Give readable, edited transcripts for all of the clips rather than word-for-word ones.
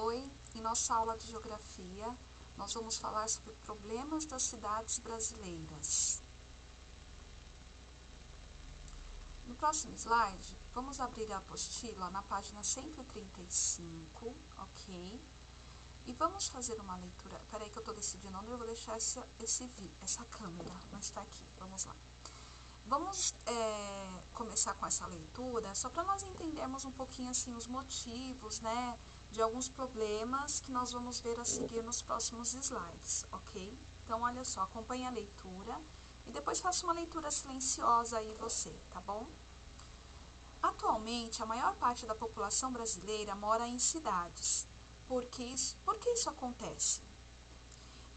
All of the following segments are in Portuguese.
Oi, em nossa aula de Geografia, nós vamos falar sobre problemas das cidades brasileiras. No próximo slide, vamos abrir a apostila na página 135, ok? E vamos fazer uma leitura. Peraí que eu estou decidindo onde eu vou deixar essa câmera, mas está aqui, vamos lá. Vamos começar com essa leitura, só para nós entendermos um pouquinho assim os motivos, né, de alguns problemas que nós vamos ver a seguir nos próximos slides, ok? Então, olha só, acompanhe a leitura e depois faça uma leitura silenciosa aí você, tá bom? Atualmente, a maior parte da população brasileira mora em cidades. Por que isso acontece?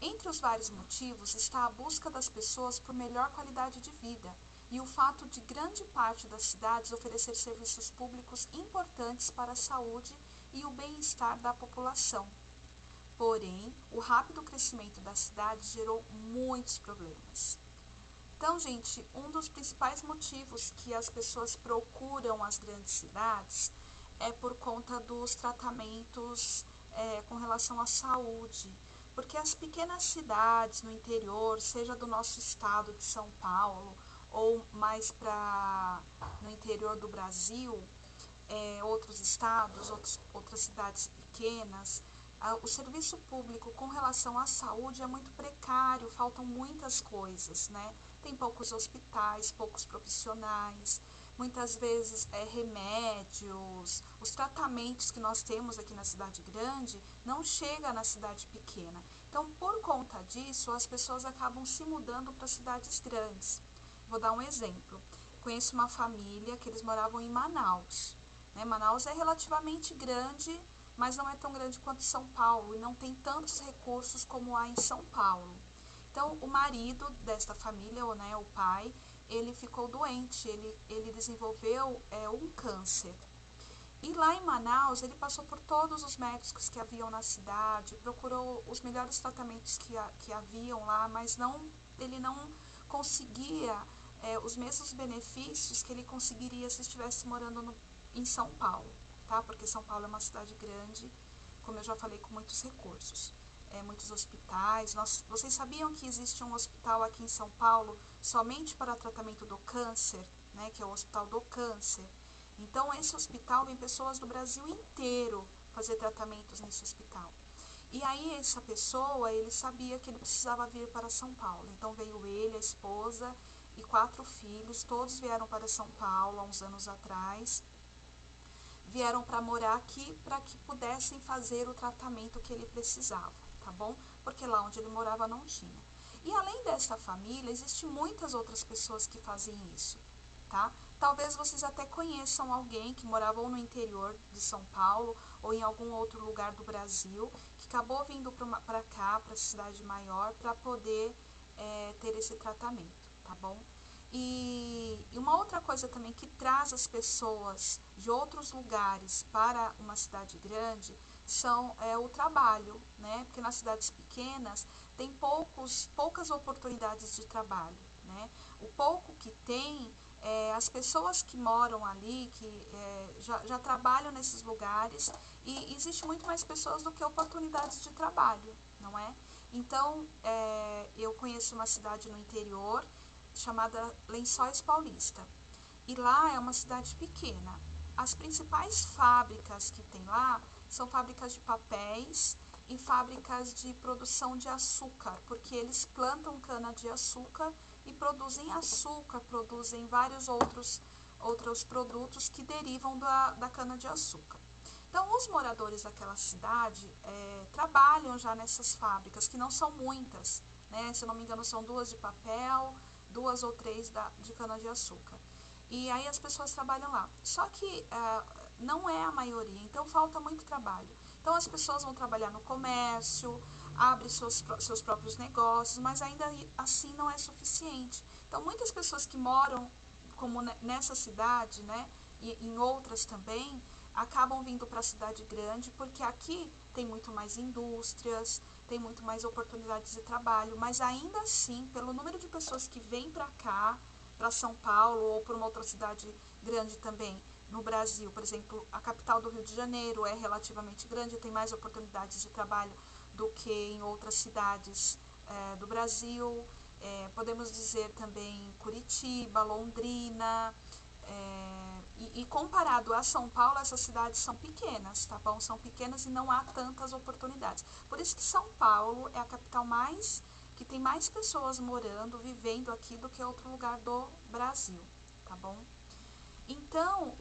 Entre os vários motivos está a busca das pessoas por melhor qualidade de vida e o fato de grande parte das cidades oferecer serviços públicos importantes para a saúde e o bem-estar da população. Porém, o rápido crescimento das cidades gerou muitos problemas. Então, gente, um dos principais motivos que as pessoas procuram as grandes cidades é por conta dos tratamentos com relação à saúde. Porque as pequenas cidades no interior, seja do nosso estado de São Paulo ou mais para no interior do Brasil, outros estados, outras cidades pequenas, o serviço público com relação à saúde é muito precário, faltam muitas coisas, né? Tem poucos hospitais, poucos profissionais, muitas vezes remédios, os tratamentos que nós temos aqui na cidade grande não chega na cidade pequena. Então, por conta disso, as pessoas acabam se mudando para cidades grandes. Vou dar um exemplo. Conheço uma família que eles moravam em Manaus. Manaus é relativamente grande, mas não é tão grande quanto São Paulo e não tem tantos recursos como há em São Paulo. Então, o marido desta família, o pai, ele ficou doente, ele desenvolveu um câncer. E lá em Manaus, ele passou por todos os médicos que haviam na cidade, procurou os melhores tratamentos que haviam lá, mas ele não conseguia os mesmos benefícios que ele conseguiria se estivesse morando em São Paulo, tá? Porque São Paulo é uma cidade grande, como eu já falei, com muitos recursos. Muitos hospitais. Vocês sabiam que existe um hospital aqui em São Paulo somente para tratamento do câncer, né, que é o Hospital do Câncer? Então, esse hospital vem pessoas do Brasil inteiro fazer tratamentos nesse hospital. E aí, essa pessoa, ele sabia que ele precisava vir para São Paulo. Então, veio ele, a esposa e 4 filhos, todos vieram para São Paulo há uns anos atrás. Vieram para morar aqui para que pudessem fazer o tratamento que ele precisava, tá bom? Porque lá onde ele morava não tinha. E além dessa família, existem muitas outras pessoas que fazem isso, tá? Talvez vocês até conheçam alguém que morava ou no interior de São Paulo ou em algum outro lugar do Brasil, que acabou vindo para cá, para a cidade maior, para poder ter esse tratamento, tá bom? E uma outra coisa também que traz as pessoas de outros lugares para uma cidade grande é o trabalho, né? Porque nas cidades pequenas tem poucas oportunidades de trabalho, né? O pouco que tem, as pessoas que moram ali, que já trabalham nesses lugares, e existe muito mais pessoas do que oportunidades de trabalho, não é? Então, eu conheço uma cidade no interior chamada Lençóis Paulista. E lá é uma cidade pequena. As principais fábricas que tem lá são fábricas de papéis e fábricas de produção de açúcar, porque eles plantam cana-de-açúcar e produzem açúcar, produzem vários outros produtos que derivam da cana-de-açúcar. Então, os moradores daquela cidade trabalham já nessas fábricas, que não são muitas, né? Se eu não me engano, são 2 de papel, 2 ou 3 de cana-de-açúcar. E aí as pessoas trabalham lá. Só que não é a maioria, então falta muito trabalho. Então as pessoas vão trabalhar no comércio, abrem seus próprios negócios, mas ainda assim não é suficiente. Então muitas pessoas que moram como nessa cidade, né, e em outras também, acabam vindo para a cidade grande, porque aqui tem muito mais indústrias, tem muito mais oportunidades de trabalho, mas ainda assim, pelo número de pessoas que vêm para cá, para São Paulo ou para uma outra cidade grande também, no Brasil. Por exemplo, a capital do Rio de Janeiro é relativamente grande, tem mais oportunidades de trabalho do que em outras cidades do Brasil. Podemos dizer também Curitiba, Londrina, e comparado a São Paulo, essas cidades são pequenas, tá bom? São pequenas e não há tantas oportunidades. Por isso que São Paulo é a capital que tem mais pessoas morando, vivendo aqui do que outro lugar do Brasil, tá bom? Então,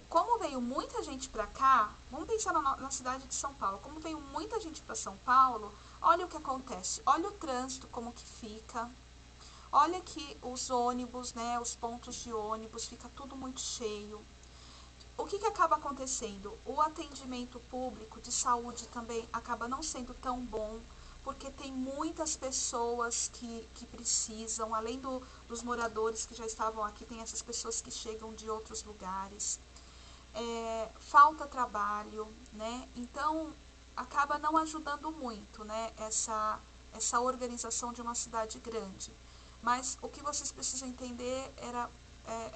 como veio muita gente para cá, vamos pensar na cidade de São Paulo, como veio muita gente para São Paulo, olha o que acontece, olha o trânsito como que fica, olha que os ônibus, né, os pontos de ônibus, fica tudo muito cheio. O que acaba acontecendo? O atendimento público de saúde também acaba não sendo tão bom, porque tem muitas pessoas que precisam, além dos moradores que já estavam aqui, tem essas pessoas que chegam de outros lugares. Falta trabalho, né? Então, acaba não ajudando muito, né? Essa organização de uma cidade grande. Mas o que vocês precisam entender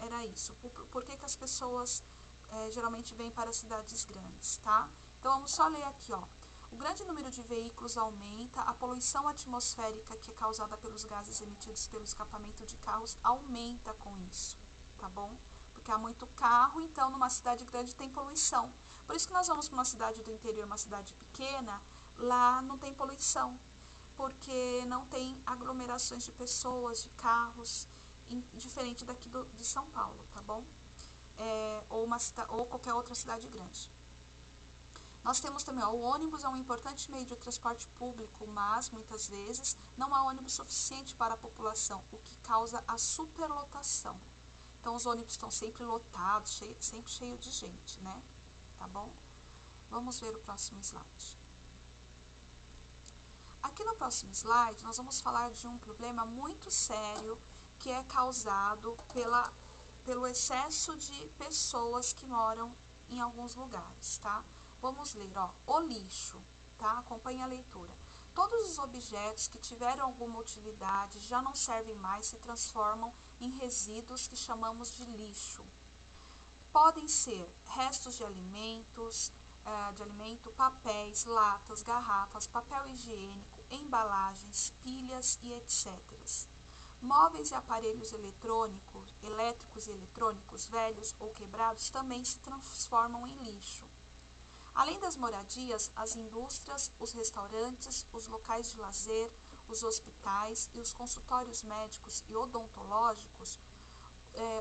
era isso. Por que as pessoas geralmente vêm para cidades grandes, tá? Então, vamos só ler aqui, ó. O grande número de veículos aumenta, a poluição atmosférica que é causada pelos gases emitidos pelo escapamento de carros aumenta com isso, tá bom? Porque há muito carro, então numa cidade grande tem poluição. Por isso que nós vamos para uma cidade do interior, uma cidade pequena, lá não tem poluição, porque não tem aglomerações de pessoas, de carros, diferente daqui de São Paulo, tá bom? Ou qualquer outra cidade grande. Nós temos também, o ônibus é um importante meio de transporte público, mas, muitas vezes, não há ônibus suficiente para a população, o que causa a superlotação. Então, os ônibus estão sempre lotados, sempre cheio de gente, né? Tá bom? Vamos ver o próximo slide. Aqui no próximo slide, nós vamos falar de um problema muito sério que é causado pelo excesso de pessoas que moram em alguns lugares, tá? Vamos ler, ó, o lixo, tá? Acompanhe a leitura. Todos os objetos que tiveram alguma utilidade já não servem mais, se transformam em resíduos que chamamos de lixo. Podem ser restos de alimento, papéis, latas, garrafas, papel higiênico, embalagens, pilhas e etc. Móveis e aparelhos elétricos e eletrônicos velhos ou quebrados também se transformam em lixo. Além das moradias, as indústrias, os restaurantes, os locais de lazer, os hospitais e os consultórios médicos e odontológicos,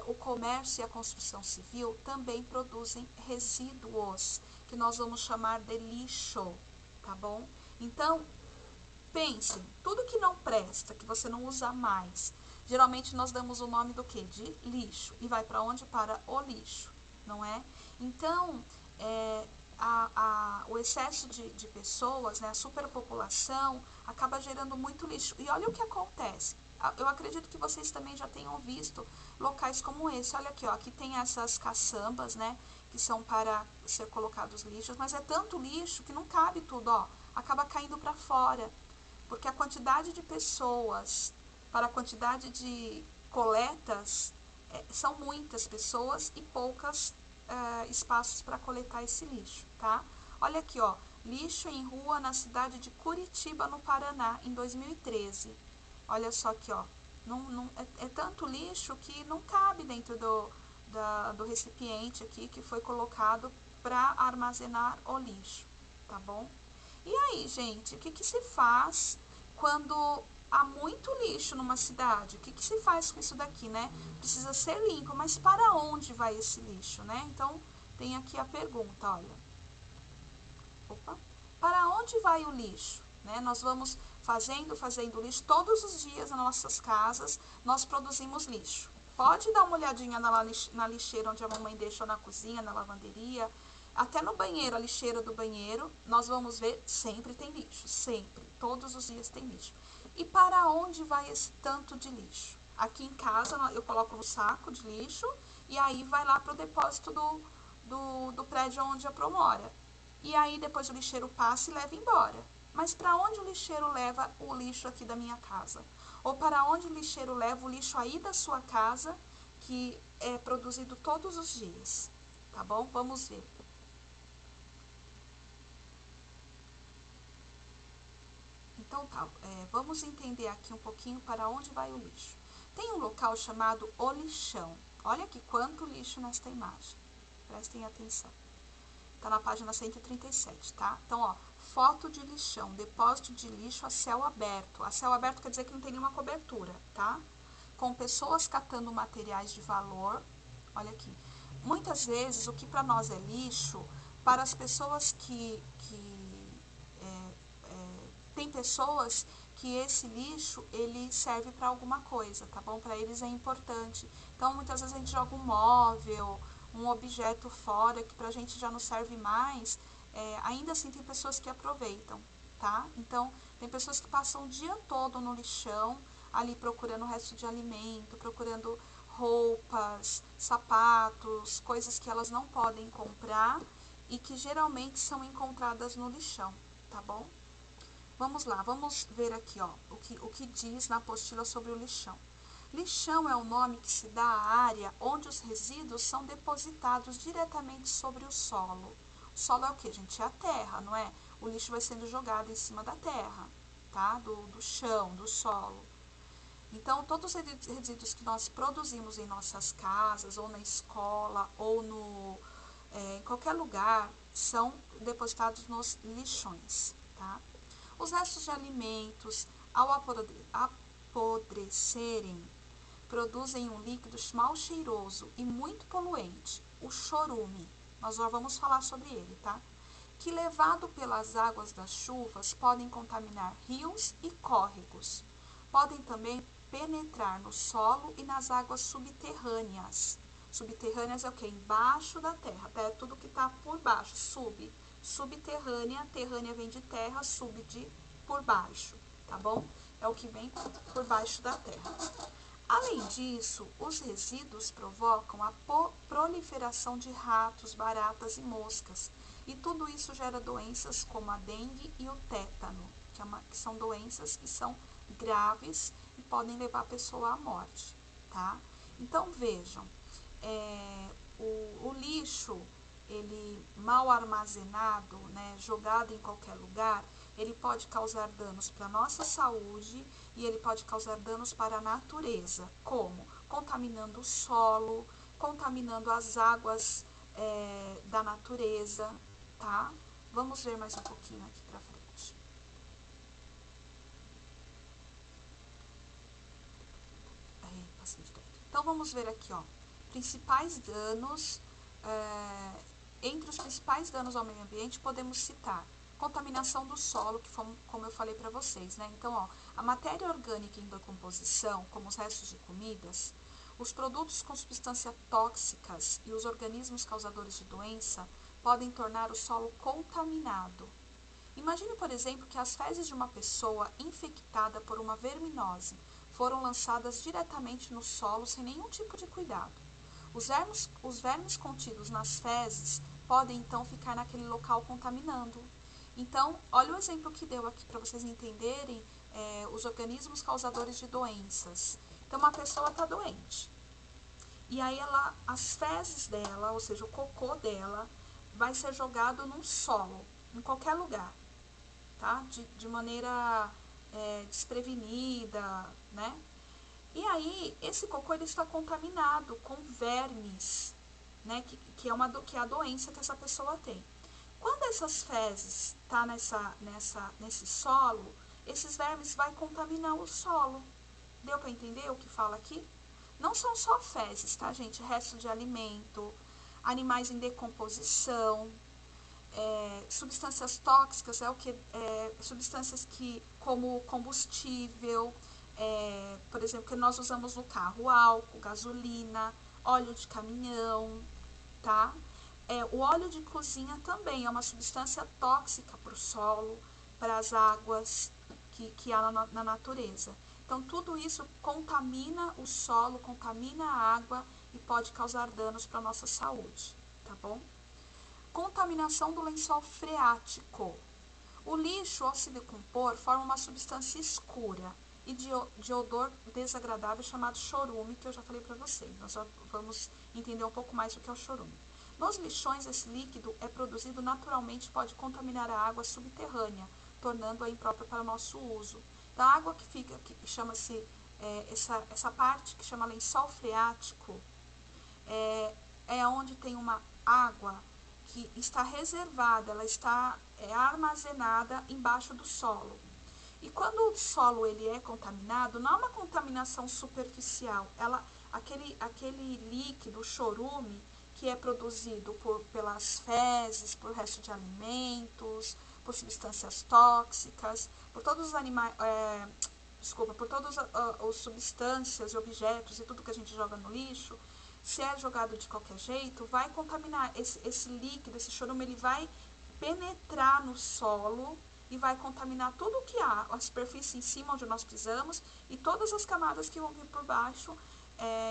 o comércio e a construção civil também produzem resíduos, que nós vamos chamar de lixo, tá bom? Então, pense, tudo que não presta, que você não usa mais, geralmente nós damos o nome do quê? De lixo. E vai para onde? Para o lixo, não é? Então, o excesso de pessoas, né, a superpopulação, acaba gerando muito lixo. E olha o que acontece. Eu acredito que vocês também já tenham visto locais como esse. Olha aqui, ó, aqui tem essas caçambas, né, que são para ser colocados lixos, mas é tanto lixo que não cabe tudo, ó, acaba caindo para fora, porque a quantidade de pessoas para a quantidade de coletas são muitas pessoas e poucas espaços para coletar esse lixo, tá? Olha aqui, ó, lixo em rua na cidade de Curitiba, no Paraná, em 2013. Olha só aqui, ó, é tanto lixo que não cabe dentro do recipiente aqui que foi colocado para armazenar o lixo, tá bom? E aí, gente, o que se faz quando há muito lixo numa cidade? O que se faz com isso daqui, né? Precisa ser limpo, mas para onde vai esse lixo, né? Então, tem aqui a pergunta, olha. Opa. Para onde vai o lixo? Né? Nós vamos fazendo lixo todos os dias nas nossas casas, nós produzimos lixo. Pode dar uma olhadinha na lixeira onde a mamãe deixa, na cozinha, na lavanderia, até no banheiro, a lixeira do banheiro, nós vamos ver, sempre tem lixo, sempre, todos os dias tem lixo. E para onde vai esse tanto de lixo? Aqui em casa eu coloco no saco de lixo e aí vai lá para o depósito do prédio onde a Pro mora. E aí depois o lixeiro passa e leva embora. Mas para onde o lixeiro leva o lixo aqui da minha casa? Ou para onde o lixeiro leva o lixo aí da sua casa, que é produzido todos os dias? tá bom? Vamos ver. Então tá, vamos entender aqui um pouquinho para onde vai o lixo. Tem um local chamado o lixão. Olha aqui quanto lixo nesta imagem. Prestem atenção. Tá na página 137, tá? Então, ó, foto de lixão, depósito de lixo a céu aberto. A céu aberto quer dizer que não tem nenhuma cobertura, tá? Com pessoas catando materiais de valor. Olha aqui. Muitas vezes, o que para nós é lixo, para as pessoas tem pessoas que esse lixo, ele serve para alguma coisa, tá bom? Para eles é importante. Então, muitas vezes a gente joga um móvel, um objeto fora que pra gente já não serve mais. Ainda assim, tem pessoas que aproveitam, tá? Então, tem pessoas que passam o dia todo no lixão, ali procurando o resto de alimento, procurando roupas, sapatos, coisas que elas não podem comprar e que geralmente são encontradas no lixão, tá bom? Vamos lá, vamos ver aqui, ó, o que diz na apostila sobre o lixão. Lixão é o nome que se dá à área onde os resíduos são depositados diretamente sobre o solo. O solo é o que, gente? É a terra, não é? O lixo vai sendo jogado em cima da terra, tá? Do chão, do solo. Então, todos os resíduos que nós produzimos em nossas casas, ou na escola, ou em qualquer lugar, são depositados nos lixões, tá? Os restos de alimentos, ao apodrecerem, produzem um líquido mal cheiroso e muito poluente, o chorume. Nós já vamos falar sobre ele, tá? Que, levado pelas águas das chuvas, podem contaminar rios e córregos. Podem também penetrar no solo e nas águas subterrâneas. Subterrâneas é o que? Embaixo da terra, é tudo que está por baixo, subterrânea, terrânea vem de terra, sub de por baixo, tá bom? É o que vem por baixo da terra. Além disso, os resíduos provocam a proliferação de ratos, baratas e moscas, e tudo isso gera doenças como a dengue e o tétano, que são doenças que são graves e podem levar a pessoa à morte, tá? Então, vejam, o lixo, ele mal armazenado, né, jogado em qualquer lugar, ele pode causar danos para a nossa saúde e ele pode causar danos para a natureza. Como? Contaminando o solo, contaminando as águas da natureza, tá? Vamos ver mais um pouquinho aqui para frente. Então, vamos ver aqui, ó, principais danos. Entre os principais danos ao meio ambiente, podemos citar contaminação do solo, que foi, como eu falei para vocês, né? Então, ó, a matéria orgânica em decomposição, como os restos de comidas, os produtos com substâncias tóxicas e os organismos causadores de doença podem tornar o solo contaminado. Imagine, por exemplo, que as fezes de uma pessoa infectada por uma verminose foram lançadas diretamente no solo sem nenhum tipo de cuidado. Os vermes contidos nas fezes podem então ficar naquele local contaminando. Então, olha o exemplo que deu aqui para vocês entenderem os organismos causadores de doenças. Então, uma pessoa está doente. E aí as fezes dela, ou seja, o cocô dela, vai ser jogado num solo, em qualquer lugar, tá? De maneira desprevenida, né? E aí, esse cocô ele está contaminado com vermes, né? Que é a doença que essa pessoa tem. Quando essas fezes tá nesse solo, esses vermes vai contaminar o solo. Deu para entender o que fala aqui? Não são só fezes, tá, gente? Resto de alimento, animais em decomposição, substâncias tóxicas, substâncias como combustível, por exemplo, que nós usamos no carro, álcool, gasolina, óleo de caminhão, tá? O óleo de cozinha também é uma substância tóxica para o solo, para as águas que há na natureza. Então, tudo isso contamina o solo, contamina a água e pode causar danos para a nossa saúde, tá bom? Contaminação do lençol freático. O lixo, ao se decompor, forma uma substância escura e de odor desagradável chamado chorume, que eu já falei para vocês. Nós já vamos entender um pouco mais o que é o chorume. Nos lixões, esse líquido é produzido naturalmente e pode contaminar a água subterrânea, tornando-a imprópria para o nosso uso. Então, a água que fica, que chama-se, essa parte que chama lençol freático, é onde tem uma água que está reservada, ela está armazenada embaixo do solo. E quando o solo ele é contaminado, não é uma contaminação superficial, aquele líquido, chorume, que é produzido pelas fezes, por resto de alimentos, por substâncias tóxicas, por todos os animais, por todas as substâncias e objetos e tudo que a gente joga no lixo, se é jogado de qualquer jeito, vai contaminar esse líquido, esse chorume, ele vai penetrar no solo e vai contaminar tudo o que há, a superfície em cima onde nós pisamos e todas as camadas que vão vir por baixo,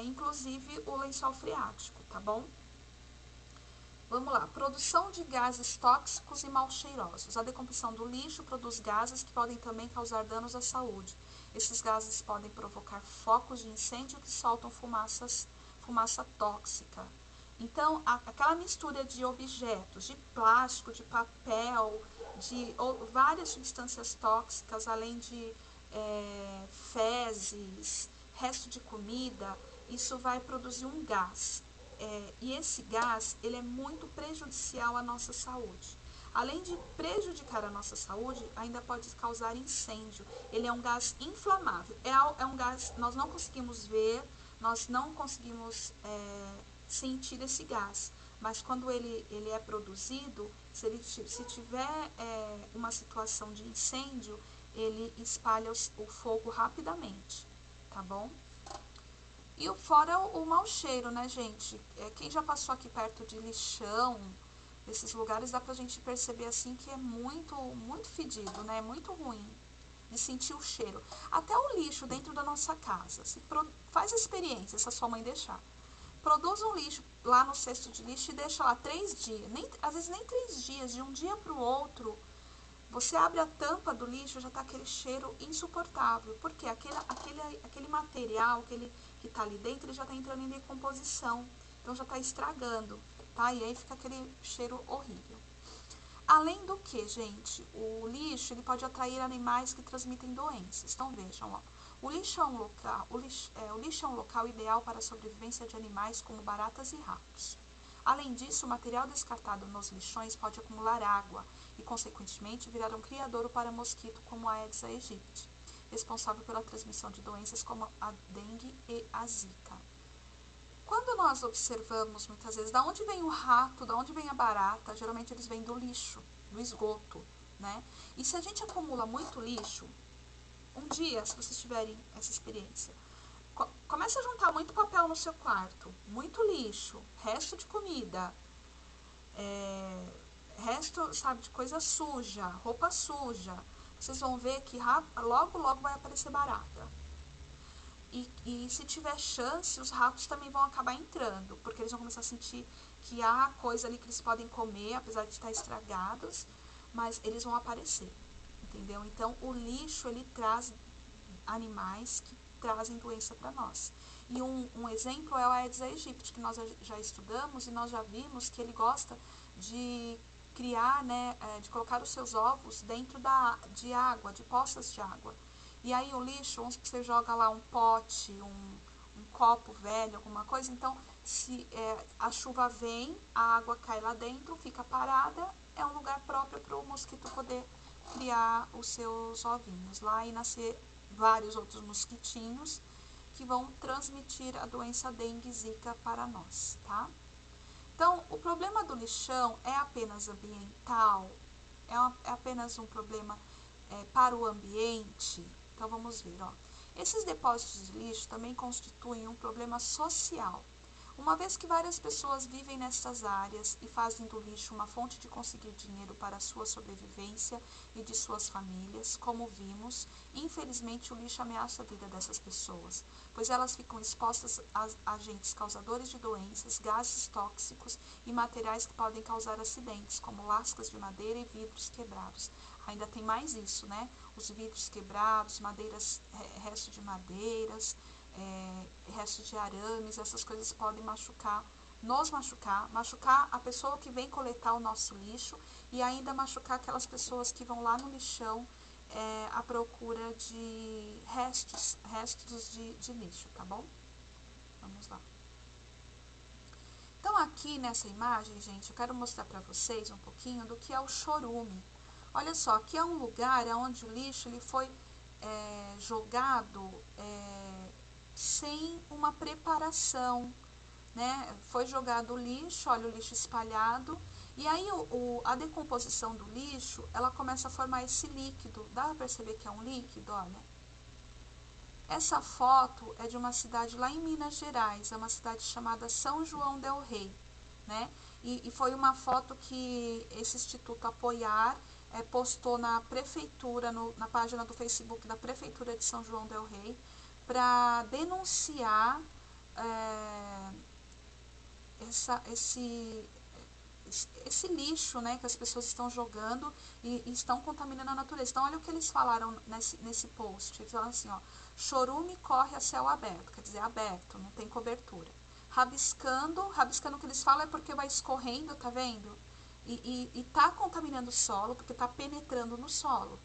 inclusive o lençol freático, tá bom? Vamos lá, produção de gases tóxicos e mal cheirosos. A decomposição do lixo produz gases que podem também causar danos à saúde. Esses gases podem provocar focos de incêndio que soltam fumaça tóxica. Então, aquela mistura de objetos, de plástico, de papel, de várias substâncias tóxicas, além de fezes, resto de comida, isso vai produzir um gás. E esse gás, ele é muito prejudicial à nossa saúde. Além de prejudicar a nossa saúde, ainda pode causar incêndio. Ele é um gás inflamável. É um gás, nós não conseguimos ver, nós não conseguimos sentir esse gás. Mas quando ele é produzido, se tiver uma situação de incêndio, ele espalha o fogo rapidamente, tá bom? E fora o mau cheiro, né, gente? Quem já passou aqui perto de lixão, desses lugares, dá pra gente perceber, assim, que é muito, muito fedido, né? Muito ruim de sentir o cheiro. Até o lixo dentro da nossa casa. Faz a experiência, se a sua mãe deixar. Produz um lixo lá no cesto de lixo e deixa lá 3 dias. Às vezes nem 3 dias, de um dia pro outro. Você abre a tampa do lixo, já está aquele cheiro insuportável. Porque aquele material que está ali dentro, ele já está entrando em decomposição. Então, já está estragando, tá? E aí fica aquele cheiro horrível. Além do que, gente, o lixo ele pode atrair animais que transmitem doenças. Então, vejam, ó, o lixo é um local ideal para a sobrevivência de animais como baratas e ratos. Além disso, o material descartado nos lixões pode acumular água e, consequentemente, virar um criadouro para mosquito como a Aedes aegypti, responsável pela transmissão de doenças como a dengue e a zika. Quando nós observamos, muitas vezes, da onde vem o rato, da onde vem a barata, geralmente eles vêm do lixo, do esgoto, né? E se a gente acumula muito lixo, um dia, se vocês tiverem essa experiência, comece a juntar muito papel no seu quarto, muito lixo, resto de comida, resto, sabe, de coisa suja, roupa suja. Vocês vão ver que logo, logo vai aparecer barata. E se tiver chance, os ratos também vão acabar entrando, porque eles vão começar a sentir que há coisa ali que eles podem comer, apesar de estar estragados, mas eles vão aparecer, entendeu? Então, o lixo, ele traz animais que trazem doença para nós. E um exemplo é o Aedes aegypti, que nós já estudamos e nós já vimos que ele gosta de criar, né, de colocar os seus ovos dentro de água, de poças de água. E aí o lixo, vamos que você joga lá um pote, um copo velho, alguma coisa, então se a chuva vem, a água cai lá dentro, fica parada, é um lugar próprio para o mosquito poder criar os seus ovinhos lá e nascer vários outros mosquitinhos que vão transmitir a doença dengue e zika para nós, tá? Então, o problema do lixão é apenas ambiental? É apenas um problema para o ambiente? Então, vamos ver, ó. Esses depósitos de lixo também constituem um problema social, uma vez que várias pessoas vivem nessas áreas e fazem do lixo uma fonte de conseguir dinheiro para a sua sobrevivência e de suas famílias, como vimos, infelizmente o lixo ameaça a vida dessas pessoas, pois elas ficam expostas a agentes causadores de doenças, gases tóxicos e materiais que podem causar acidentes, como lascas de madeira e vidros quebrados. Ainda tem mais isso, né? Os vidros quebrados, madeiras, resto de madeiras, resto de arames, essas coisas podem machucar nos machucar, machucar a pessoa que vem coletar o nosso lixo e ainda machucar aquelas pessoas que vão lá no lixão à procura de restos de lixo, tá bom? Vamos lá. Então, aqui nessa imagem, gente, eu quero mostrar para vocês um pouquinho do que é o chorume. Olha só, aqui é um lugar onde o lixo ele foi jogado sem uma preparação, né? Foi jogado o lixo, olha o lixo espalhado, e aí a decomposição do lixo, ela começa a formar esse líquido. Dá para perceber que é um líquido, olha? Essa foto é de uma cidade lá em Minas Gerais, é uma cidade chamada São João del Rei, né? E foi uma foto que esse Instituto Apoiar postou na prefeitura, na página do Facebook da Prefeitura de São João del Rei, para denunciar esse lixo, né, que as pessoas estão jogando e estão contaminando a natureza. Então, olha o que eles falaram nesse post. Eles falaram assim, ó, chorume corre a céu aberto, quer dizer, aberto, não tem cobertura. Rabiscando o que eles falam é porque vai escorrendo, tá vendo? E tá contaminando o solo, porque tá penetrando no solo,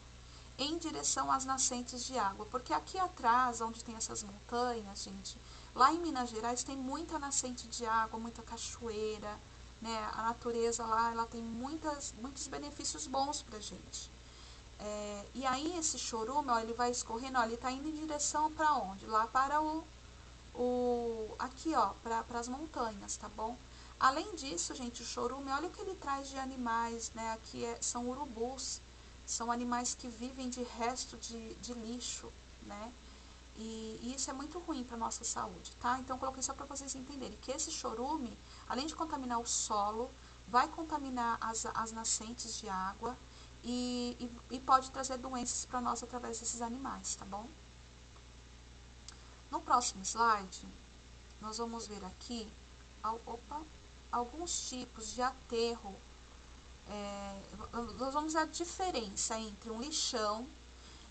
em direção às nascentes de água. Porque aqui atrás, onde tem essas montanhas, gente, lá em Minas Gerais tem muita nascente de água, muita cachoeira, né? A natureza lá, ela tem muitos benefícios bons pra gente. E aí esse chorume, ó, ele vai escorrendo, ó, ele tá indo em direção para onde? Lá para aqui, ó, para as montanhas, tá bom? Além disso, gente, o chorume, olha o que ele traz de animais, né? Aqui são urubus, são animais que vivem de resto de lixo, né? E isso é muito ruim para a nossa saúde, tá? Então, eu coloquei só para vocês entenderem que esse chorume, além de contaminar o solo, vai contaminar as nascentes de água e pode trazer doenças para nós através desses animais, tá bom? No próximo slide, nós vamos ver aqui alguns tipos de aterro. Nós vamos ver a diferença entre um lixão,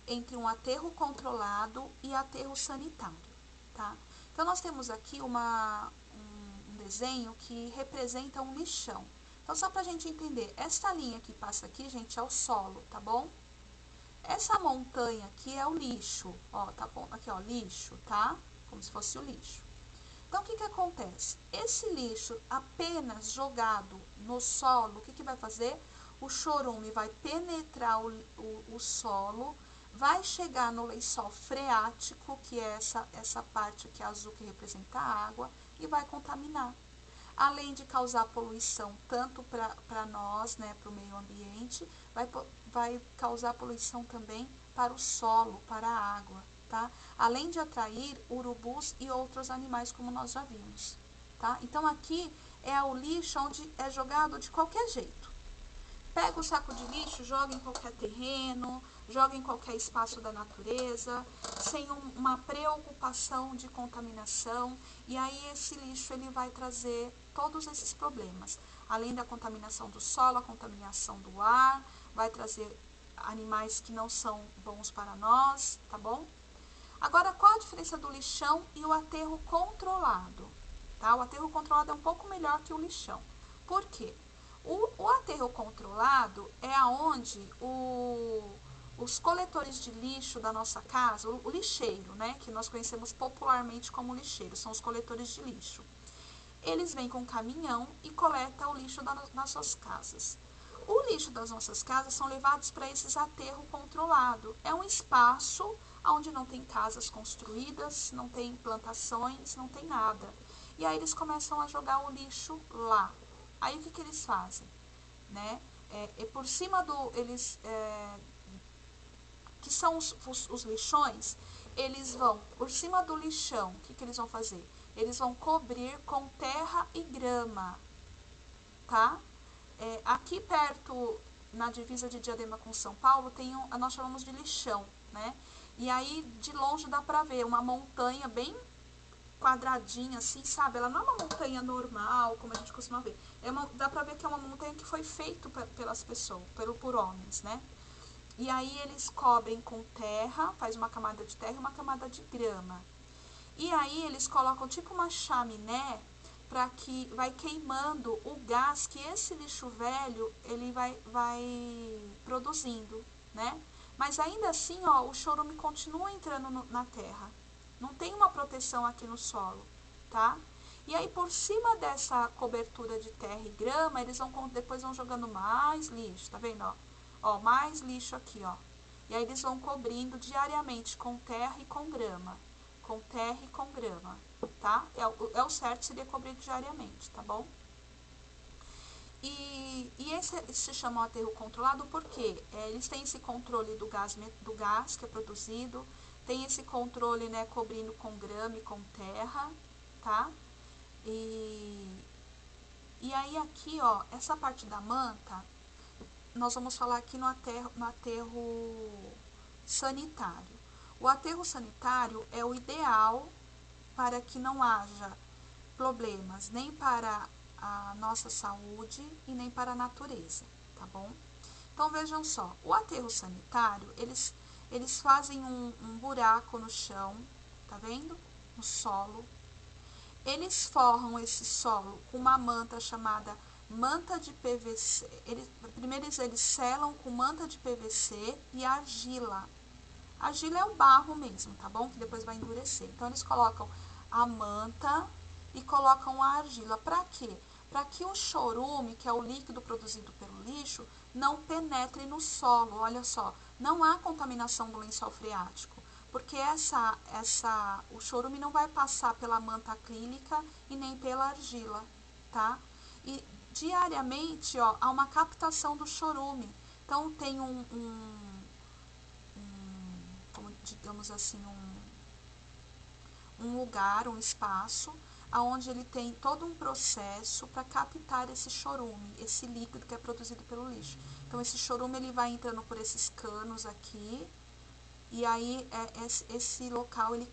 entre um aterro controlado e aterro sanitário, tá? Então, nós temos aqui um desenho que representa um lixão. Então, só para a gente entender, essa linha que passa aqui, gente, é o solo, tá bom? Essa montanha aqui é o lixo, ó, tá bom? Aqui, ó, lixo, tá? Como se fosse o lixo. Então, o que acontece? Esse lixo apenas jogado no solo, o que vai fazer? O chorume vai penetrar o solo, vai chegar no lençol freático, que é essa parte aqui azul que representa a água, e vai contaminar. Além de causar poluição tanto para nós, né, para o meio ambiente, vai causar poluição também para o solo, para a água, tá? Além de atrair urubus e outros animais, como nós já vimos, tá? Então, aqui é o lixo onde é jogado de qualquer jeito. Pega o saco de lixo, joga em qualquer terreno, joga em qualquer espaço da natureza, sem uma preocupação de contaminação, e aí esse lixo ele vai trazer todos esses problemas. Além da contaminação do solo, a contaminação do ar, vai trazer animais que não são bons para nós, tá bom? Agora, qual a diferença do lixão e o aterro controlado? Tá? O aterro controlado é um pouco melhor que o lixão. Por quê? O aterro controlado é onde os coletores de lixo da nossa casa, o lixeiro, né, que nós conhecemos popularmente como lixeiro, são os coletores de lixo. Eles vêm com um caminhão e coletam o lixo das nossas casas. O lixo das nossas casas são levados para esses aterro controlado. É um espaço onde não tem casas construídas, não tem plantações, não tem nada. E aí eles começam a jogar o lixo lá. Aí o que eles fazem? Né? Por cima que são os lixões, eles vão, por cima do lixão, o que eles vão fazer? Eles vão cobrir com terra e grama, tá? Aqui perto, na divisa de Diadema com São Paulo, nós chamamos de lixão, né? E aí, de longe, dá pra ver uma montanha bem quadradinha, assim, sabe? Ela não é uma montanha normal, como a gente costuma ver. Dá pra ver que é uma montanha que foi feita pelas pessoas, por homens, né? E aí eles cobrem com terra, faz uma camada de terra e uma camada de grama. E aí eles colocam tipo uma chaminé para que vai queimando o gás que esse lixo velho ele vai produzindo, né? Mas ainda assim, ó, o chorume continua entrando na terra. Não tem uma proteção aqui no solo, tá? E aí por cima dessa cobertura de terra e grama, eles depois vão jogando mais lixo, tá vendo, ó? Ó, mais lixo aqui, ó. E aí eles vão cobrindo diariamente com terra e com grama. Com terra e com grama, tá? É o certo seria cobrir diariamente, tá bom? E esse se chama aterro controlado porque eles têm esse controle do gás que é produzido, tem esse controle, né, cobrindo com grama e com terra, tá? E aí aqui, ó, essa parte da manta, nós vamos falar aqui no aterro sanitário. O aterro sanitário é o ideal para que não haja problemas nem para a nossa saúde e nem para a natureza, tá bom? Então vejam só, o aterro sanitário, eles fazem um buraco no chão, tá vendo? No solo. Eles forram esse solo com uma manta chamada manta de PVC. Primeiro eles selam com manta de PVC e argila. Argila é o barro mesmo, tá bom? Que depois vai endurecer. Então eles colocam a manta e colocam a argila. Para quê? Para que o chorume, que é o líquido produzido pelo lixo, não penetre no solo. Olha só, não há contaminação do lençol freático, porque o chorume não vai passar pela manta acrílica e nem pela argila, tá? E diariamente, ó, há uma captação do chorume. Então tem como digamos assim, um lugar, um espaço, onde ele tem todo um processo para captar esse chorume, esse líquido que é produzido pelo lixo. Então esse chorume ele vai entrando por esses canos aqui, e aí esse local ele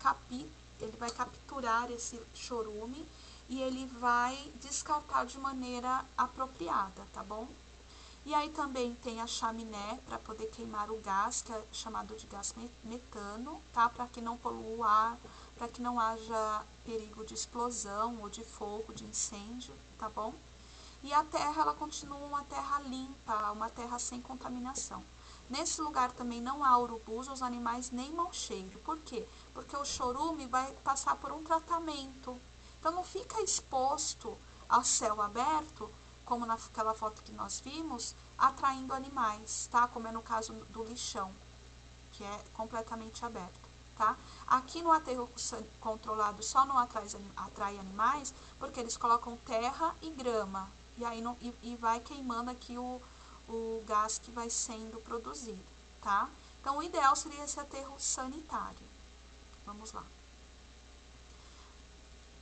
vai capturar esse chorume e ele vai descartar de maneira apropriada, tá bom? E aí também tem a chaminé para poder queimar o gás, que é chamado de gás metano, tá? Para que não polua o ar, para que não haja perigo de explosão ou de fogo, de incêndio, tá bom? E a terra, ela continua uma terra limpa, uma terra sem contaminação. Nesse lugar também não há urubus, os animais nem mau cheiro. Por quê? Porque o chorume vai passar por um tratamento. Então não fica exposto ao céu aberto, como naquela foto que nós vimos, atraindo animais, tá? Como é no caso do lixão, que é completamente aberto, tá? Aqui no aterro controlado só não atrai animais, porque eles colocam terra e grama, e aí vai queimando aqui o gás que vai sendo produzido, tá? Então o ideal seria esse aterro sanitário. Vamos lá.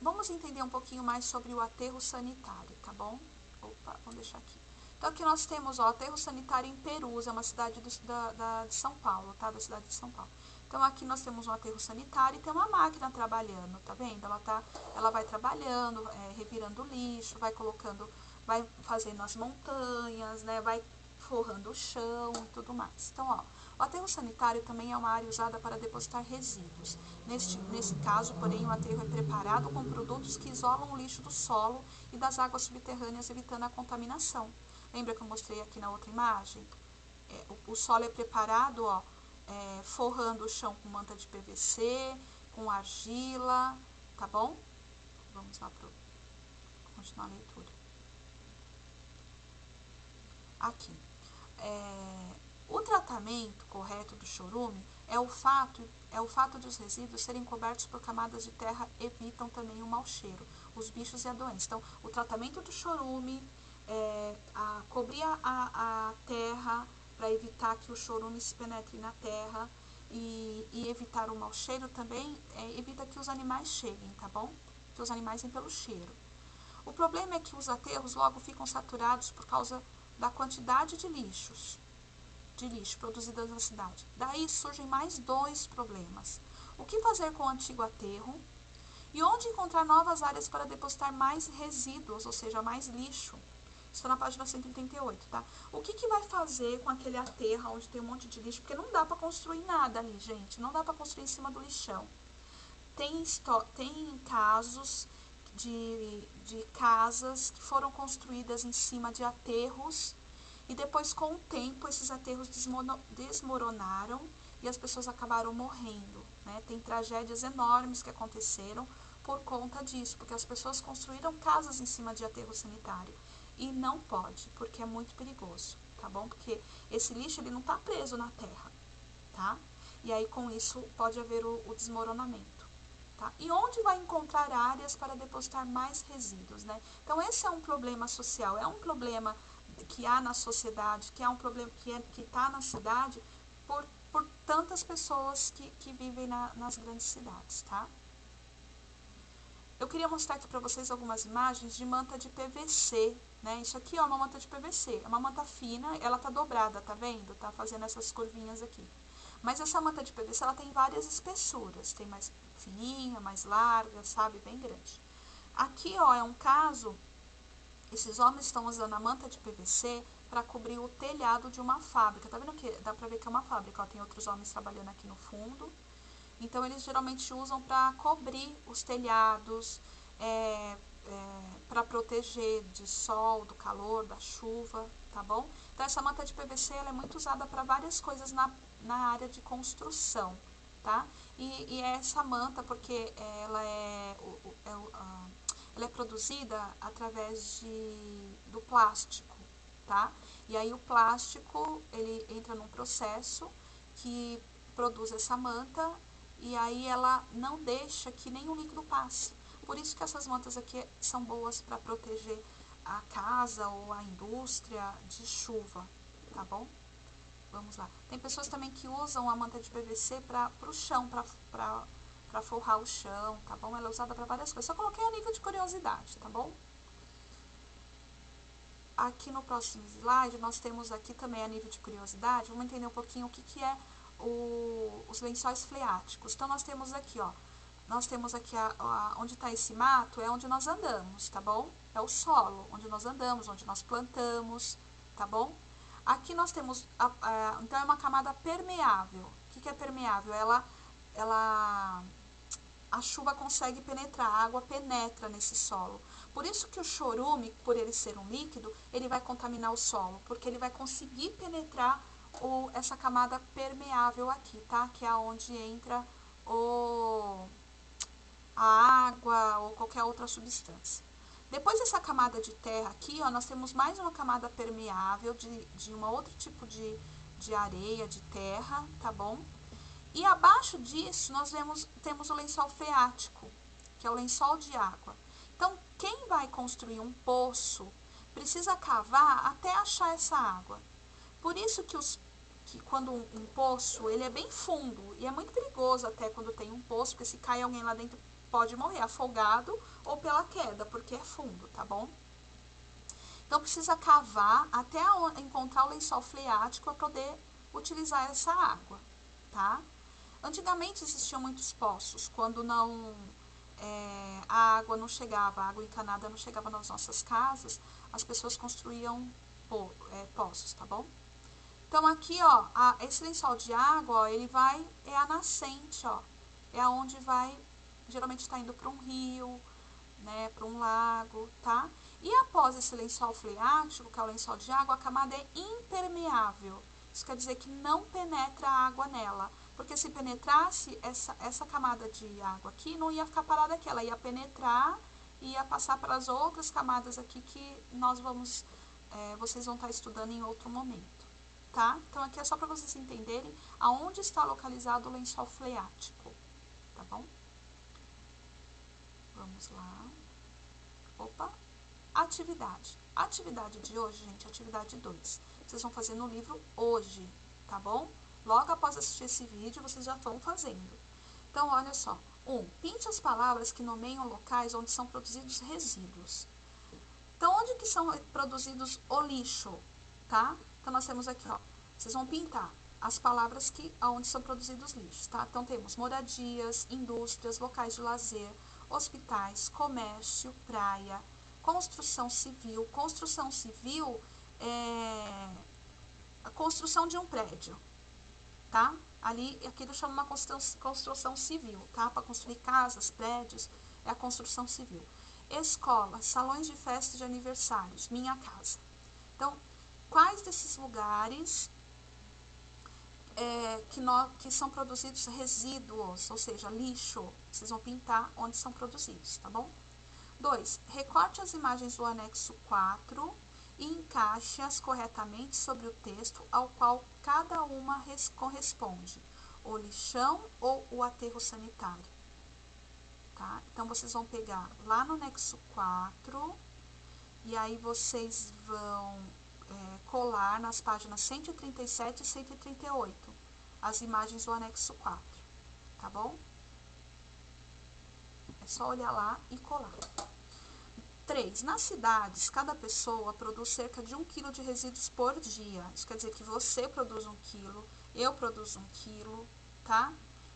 Vamos entender um pouquinho mais sobre o aterro sanitário, tá bom? Opa, vamos deixar aqui. Então aqui nós temos o aterro sanitário em Perus, é uma cidade de São Paulo, tá? Da cidade de São Paulo. Então aqui nós temos um aterro sanitário e tem uma máquina trabalhando, tá vendo? Ela vai trabalhando, revirando o lixo, vai fazendo as montanhas, né? Vai forrando o chão e tudo mais. Então, ó, o aterro sanitário também é uma área usada para depositar resíduos. Nesse caso, porém, o aterro é preparado com produtos que isolam o lixo do solo e das águas subterrâneas, evitando a contaminação. Lembra que eu mostrei aqui na outra imagem? O solo é preparado, ó, forrando o chão com manta de PVC, com argila, tá bom? Vamos lá para continuar a leitura. Aqui. O tratamento correto do chorume é o fato de os resíduos serem cobertos por camadas de terra evitam também o mau cheiro, os bichos e a doença. Então, o tratamento do chorume, cobrir a terra para evitar que o chorume se penetre na terra e evitar o mau cheiro também, evita que os animais cheguem, tá bom? Que os animais vêm pelo cheiro. O problema é que os aterros logo ficam saturados por causa da quantidade de lixo produzidas na cidade. Daí surgem mais dois problemas. O que fazer com o antigo aterro e onde encontrar novas áreas para depositar mais resíduos, ou seja, mais lixo. Isso está na página 138, tá? O que vai fazer com aquele aterro onde tem um monte de lixo? Porque não dá para construir nada ali, gente. Não dá para construir em cima do lixão. Tem casos de casas que foram construídas em cima de aterros e depois, com o tempo, esses aterros desmoronaram e as pessoas acabaram morrendo, né? Tem tragédias enormes que aconteceram por conta disso, porque as pessoas construíram casas em cima de aterro sanitário e não pode, porque é muito perigoso, tá bom? Porque esse lixo ele não está preso na terra, tá? E aí com isso pode haver o desmoronamento. Tá? E onde vai encontrar áreas para depositar mais resíduos, né? Então esse é um problema social, é um problema que há na sociedade, que é um problema que está na cidade por tantas pessoas que vivem nas grandes cidades, tá? Eu queria mostrar aqui para vocês algumas imagens de manta de PVC, né? Isso aqui é uma manta de PVC, é uma manta fina, ela tá dobrada, tá vendo? Tá fazendo essas curvinhas aqui. Mas essa manta de PVC, ela tem várias espessuras, tem mais fininha, mais larga, sabe? Bem grande. Aqui, ó, é um caso, esses homens estão usando a manta de PVC para cobrir o telhado de uma fábrica. Tá vendo que dá para ver que é uma fábrica, ó, tem outros homens trabalhando aqui no fundo. Então, eles geralmente usam para cobrir os telhados, para proteger de sol, do calor, da chuva, tá bom? Então, essa manta de PVC ela é muito usada para várias coisas na área de construção, tá? E é essa manta, porque ela é produzida através do plástico, tá? E aí o plástico, ele entra num processo que produz essa manta e aí ela não deixa que nenhum líquido passe. Por isso que essas mantas aqui são boas para proteger a casa ou a indústria de chuva, tá bom? Vamos lá. Tem pessoas também que usam a manta de PVC para o chão, para forrar o chão, tá bom? Ela é usada para várias coisas. Só coloquei a nível de curiosidade, tá bom? Aqui no próximo slide, nós temos aqui também a nível de curiosidade, vamos entender um pouquinho o que é os lençóis freáticos. Então, nós temos aqui, ó, onde está esse mato, é onde nós andamos, tá bom? É o solo, onde nós andamos, onde nós plantamos, tá bom? Aqui nós temos, então é uma camada permeável. O que é permeável? A chuva consegue penetrar, a água penetra nesse solo. Por isso que o chorume, por ele ser um líquido, ele vai contaminar o solo, porque ele vai conseguir penetrar essa camada permeável aqui, tá? Que é onde entra a água ou qualquer outra substância. Depois dessa camada de terra aqui, ó, nós temos mais uma camada permeável de um outro tipo de areia, de terra, tá bom? E abaixo disso, temos o lençol freático, que é o lençol de água. Então, quem vai construir um poço precisa cavar até achar essa água. Por isso que quando um poço, ele é bem fundo, e é muito perigoso até quando tem um poço, porque se cai alguém lá dentro pode morrer afogado ou pela queda, porque é fundo, tá bom? Então, precisa cavar até encontrar o lençol freático para poder utilizar essa água, tá? Antigamente existiam muitos poços, quando a água não chegava, a água encanada não chegava nas nossas casas, as pessoas construíam poços, tá bom? Então aqui, ó, esse lençol de água, ó, é a nascente, ó, é aonde vai, geralmente está indo para um rio, né, para um lago, tá? E após esse lençol freático, que é o lençol de água, a camada é impermeável. Isso quer dizer que não penetra a água nela. Porque se penetrasse, essa camada de água aqui não ia ficar parada aqui. Ela ia penetrar e ia passar para as outras camadas aqui que vocês vão estar estudando em outro momento. Tá? Então, aqui é só para vocês entenderem aonde está localizado o lençol freático. Tá bom? Vamos lá. Opa! Atividade. A atividade de hoje, gente, atividade 2. Vocês vão fazer no livro hoje, tá bom? Logo após assistir esse vídeo, vocês já estão fazendo. Então, olha só. 1. Pinte as palavras que nomeiam locais onde são produzidos resíduos. Então, onde que são produzidos o lixo, tá? Então, nós temos aqui, ó. Vocês vão pintar as palavras onde são produzidos lixos, tá? Então, temos moradias, indústrias, locais de lazer, hospitais, comércio, praia, construção civil. Construção civil é a construção de um prédio, tá? Aqui eu chamo uma construção civil, tá? Para construir casas, prédios, é a construção civil. Escolas, salões de festa de aniversários, minha casa. Então, quais desses lugares que são produzidos resíduos, ou seja, lixo, vocês vão pintar onde são produzidos, tá bom? 2. Recorte as imagens do anexo 4 e encaixe-as corretamente sobre o texto ao qual cada uma corresponde, o lixão ou o aterro sanitário. Tá? Então, vocês vão pegar lá no anexo 4 e aí vocês vão colar nas páginas 137 e 138 as imagens do anexo 4, tá bom? É só olhar lá e colar. 3. Nas cidades, cada pessoa produz cerca de 1 kg de resíduos por dia. Isso quer dizer que você produz 1 kg, eu produzo 1 kg, tá?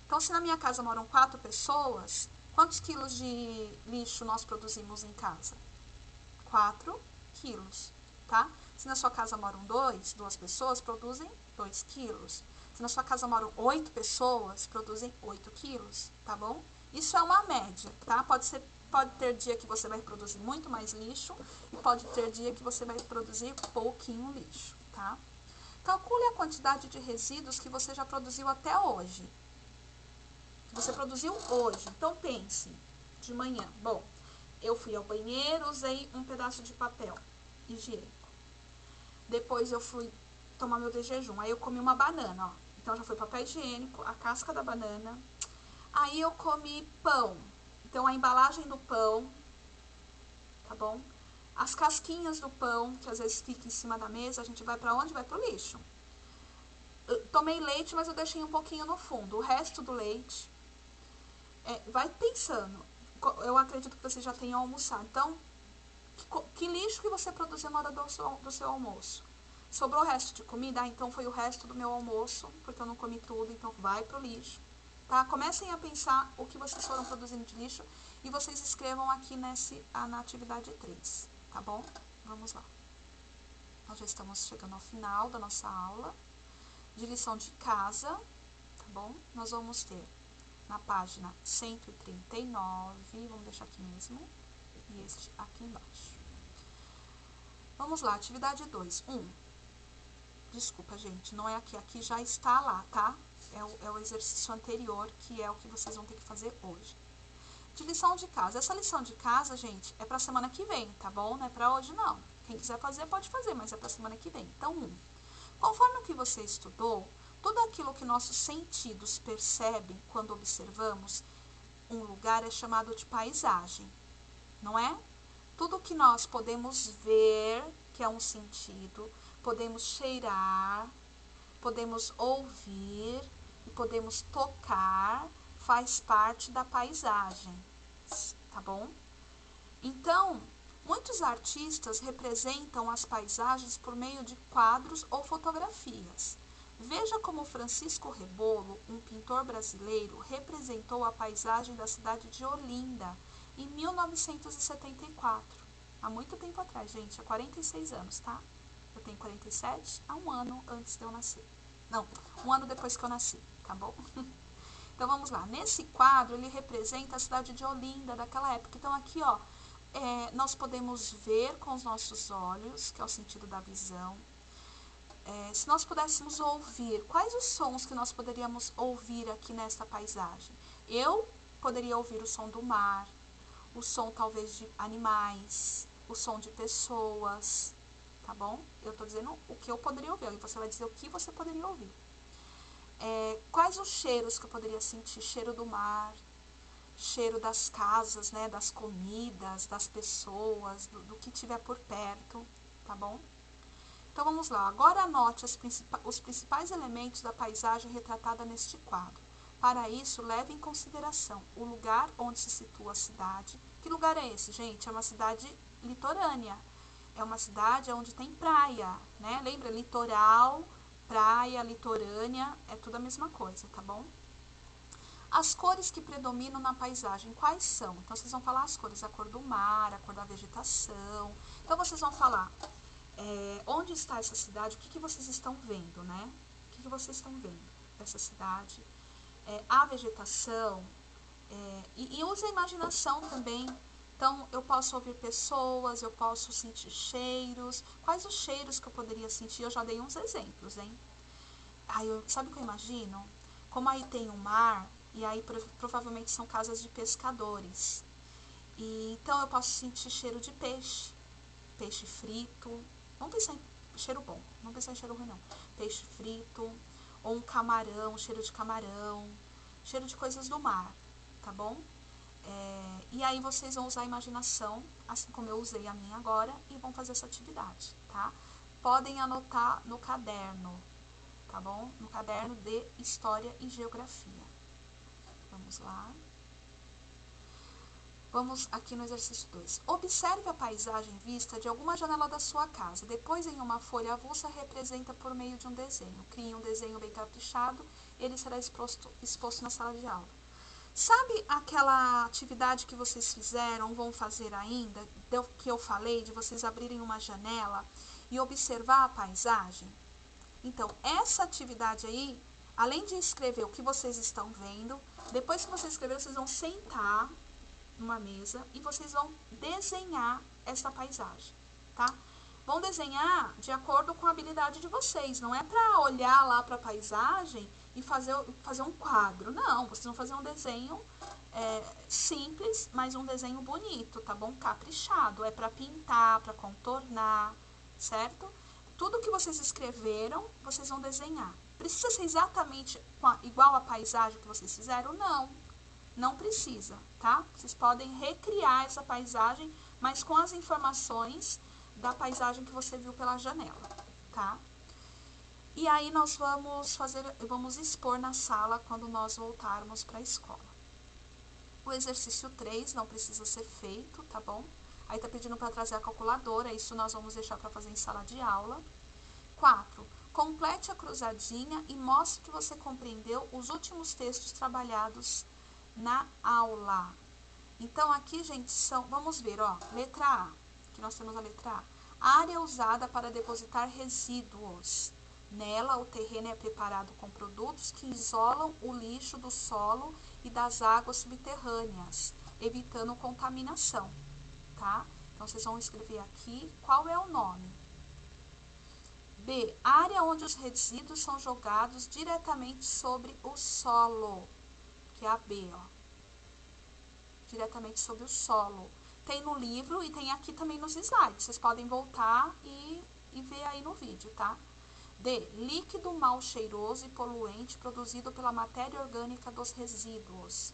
Então, se na minha casa moram 4 pessoas, quantos quilos de lixo nós produzimos em casa? 4 quilos, tá? Se na sua casa moram 2 pessoas, produzem 2 quilos. Se na sua casa moram 8 pessoas, produzem 8 quilos, tá bom? Isso é uma média, tá? Pode ter dia que você vai produzir muito mais lixo e pode ter dia que você vai produzir pouquinho lixo, tá? Calcule a quantidade de resíduos que você já produziu até hoje. Que você produziu hoje. Então, pense, de manhã. Bom, eu fui ao banheiro, usei um pedaço de papel higiênico. Depois eu fui tomar meu de jejum. Aí eu comi uma banana, ó. Então já foi papel higiênico, a casca da banana. Aí eu comi pão. Então a embalagem do pão, tá bom? As casquinhas do pão, que às vezes fica em cima da mesa, a gente vai pra onde? Vai pro lixo. Eu tomei leite, mas eu deixei um pouquinho no fundo. O resto do leite, vai pensando. Eu acredito que você já tenha almoçado. Então, que lixo que você produziu na hora do seu almoço? Sobrou o resto de comida? Então foi o resto do meu almoço, porque eu não comi tudo, então vai pro lixo. Tá? Comecem a pensar o que vocês foram produzindo de lixo e vocês escrevam aqui na atividade 3, tá bom? Vamos lá. Nós já estamos chegando ao final da nossa aula de lição de casa, tá bom? Nós vamos ter na página 139, vamos deixar aqui mesmo, e este aqui embaixo. Vamos lá, atividade 2. 1. Desculpa, gente, não é aqui. Aqui já está lá, tá? É o exercício anterior, que é o que vocês vão ter que fazer hoje. De lição de casa. Essa lição de casa, gente, é pra semana que vem, tá bom? Não é pra hoje, não. Quem quiser fazer, pode fazer, mas é pra semana que vem. Então, 1. Conforme o que você estudou, tudo aquilo que nossos sentidos percebem quando observamos um lugar é chamado de paisagem, não é? Tudo que nós podemos ver, que é um sentido, podemos cheirar, podemos ouvir e podemos tocar, faz parte da paisagem, tá bom? Então, muitos artistas representam as paisagens por meio de quadros ou fotografias. Veja como Francisco Rebolo, um pintor brasileiro, representou a paisagem da cidade de Olinda em 1974. Há muito tempo atrás, gente, há 46 anos, tá? Eu tenho 47, há um ano antes de eu nascer. Não, um ano depois que eu nasci, tá bom? Então, vamos lá. Nesse quadro, ele representa a cidade de Olinda daquela época. Então, aqui, ó, nós podemos ver com os nossos olhos, que é o sentido da visão. Se nós pudéssemos ouvir, quais os sons que nós poderíamos ouvir aqui nesta paisagem? Eu poderia ouvir o som do mar, o som talvez de animais, o som de pessoas, tá bom? Eu tô dizendo o que eu poderia ouvir, e você vai dizer o que você poderia ouvir. Quais os cheiros que eu poderia sentir? Cheiro do mar, cheiro das casas, né, das comidas, das pessoas, do que tiver por perto, tá bom? Então, vamos lá. Agora anote os principais elementos da paisagem retratada neste quadro. Para isso, leve em consideração o lugar onde se situa a cidade. Que lugar é esse, gente? É uma cidade litorânea. É uma cidade onde tem praia, né? Lembra? Litoral, praia, litorânea, é tudo a mesma coisa, tá bom? As cores que predominam na paisagem, quais são? Então, vocês vão falar as cores, a cor do mar, a cor da vegetação. Então, vocês vão falar onde está essa cidade, o que vocês estão vendo, né? O que vocês estão vendo dessa cidade? A vegetação, e use a imaginação também Então, eu posso ouvir pessoas, eu posso sentir cheiros. Quais os cheiros que eu poderia sentir? Eu já dei uns exemplos, hein? Sabe o que eu imagino? Como aí tem o mar, e aí provavelmente são casas de pescadores. E, então, eu posso sentir cheiro de peixe, peixe frito. Vamos pensar em cheiro bom, não pensar em cheiro ruim, não. Peixe frito, ou um camarão, cheiro de camarão, cheiro de coisas do mar, tá bom? E aí vocês vão usar a imaginação, assim como eu usei a minha agora, e vão fazer essa atividade, tá? Podem anotar no caderno, tá bom? No caderno de História e Geografia. Vamos lá. Vamos aqui no exercício 2. Observe a paisagem vista de alguma janela da sua casa. Depois, em uma folha avulsa, representa por meio de um desenho. Crie um desenho bem caprichado, ele será exposto na sala de aula. Sabe aquela atividade que vocês fizeram, vão fazer ainda, que eu falei, de vocês abrirem uma janela e observar a paisagem? Então, essa atividade aí, além de escrever o que vocês estão vendo, depois que vocês escreveram, vocês vão sentar numa mesa e vocês vão desenhar essa paisagem, tá? Vão desenhar de acordo com a habilidade de vocês, não é para olhar lá para a paisagem e fazer um quadro, não, vocês vão fazer um desenho simples, mas um desenho bonito, tá bom? Caprichado, é para pintar, para contornar, certo? Tudo que vocês escreveram, vocês vão desenhar. Precisa ser exatamente igual à paisagem que vocês fizeram? Não. Não precisa, tá? Vocês podem recriar essa paisagem, mas com as informações da paisagem que você viu pela janela, tá? E aí nós vamos expor na sala quando nós voltarmos para a escola. O exercício 3 não precisa ser feito, tá bom? Aí tá pedindo para trazer a calculadora, isso nós vamos deixar para fazer em sala de aula. 4. Complete a cruzadinha e mostre que você compreendeu os últimos textos trabalhados na aula. Então, aqui, gente, vamos ver, ó, letra A, que nós temos a letra A. Área usada para depositar resíduos. Nela, o terreno é preparado com produtos que isolam o lixo do solo e das águas subterrâneas, evitando contaminação, tá? Então, vocês vão escrever aqui qual é o nome. B. Área onde os resíduos são jogados diretamente sobre o solo, que é a B, ó. Diretamente sobre o solo. Tem no livro e tem aqui também nos slides. Vocês podem voltar e ver aí no vídeo, tá? D. Líquido mal cheiroso e poluente produzido pela matéria orgânica dos resíduos.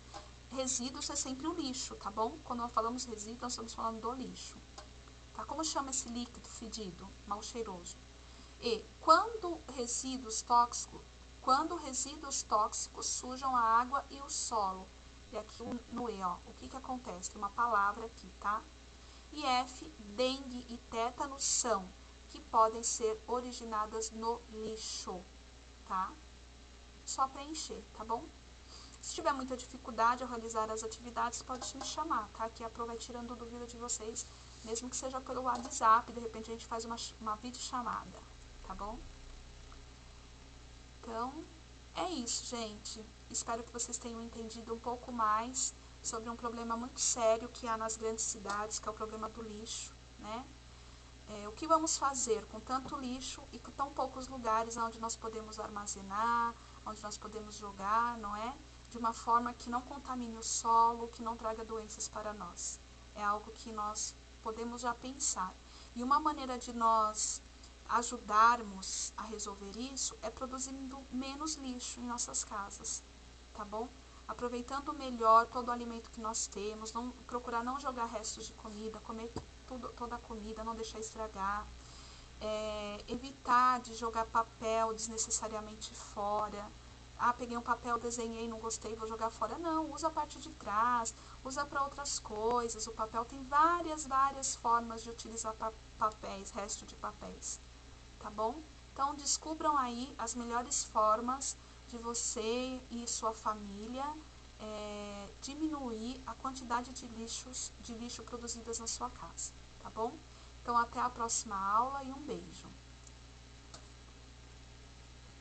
Resíduos é sempre o lixo, tá bom? Quando nós falamos resíduo, nós estamos falando do lixo. Tá? Como chama esse líquido fedido, mal cheiroso? E. Quando resíduos tóxicos sujam a água e o solo. E aqui no E, ó, o que acontece? Tem uma palavra aqui, tá? E F, dengue e tétano são, que podem ser originadas no lixo, tá? Só preencher, tá bom? Se tiver muita dificuldade ao realizar as atividades, pode me chamar, tá? Que a Pro vai tirando dúvida de vocês, mesmo que seja pelo WhatsApp, de repente a gente faz uma videochamada, tá bom? Então, é isso, gente. Espero que vocês tenham entendido um pouco mais sobre um problema muito sério que há nas grandes cidades, que é o problema do lixo, né? O que vamos fazer com tanto lixo e com tão poucos lugares onde nós podemos armazenar, onde nós podemos jogar, não é? De uma forma que não contamine o solo, que não traga doenças para nós. É algo que nós podemos já pensar. E uma maneira de nós ajudarmos a resolver isso é produzindo menos lixo em nossas casas, tá bom? Aproveitando melhor todo o alimento que nós temos, procurar não jogar restos de comida, comer toda a comida, não deixar estragar, evitar de jogar papel desnecessariamente fora. Peguei um papel, desenhei, não gostei, vou jogar fora. Não, usa a parte de trás, usa para outras coisas. O papel tem várias formas de utilizar papéis, resto de papéis, tá bom? Então, descubram aí as melhores formas de você e sua família diminuir a quantidade de lixo produzidas na sua casa, tá bom? Então, até a próxima aula e um beijo.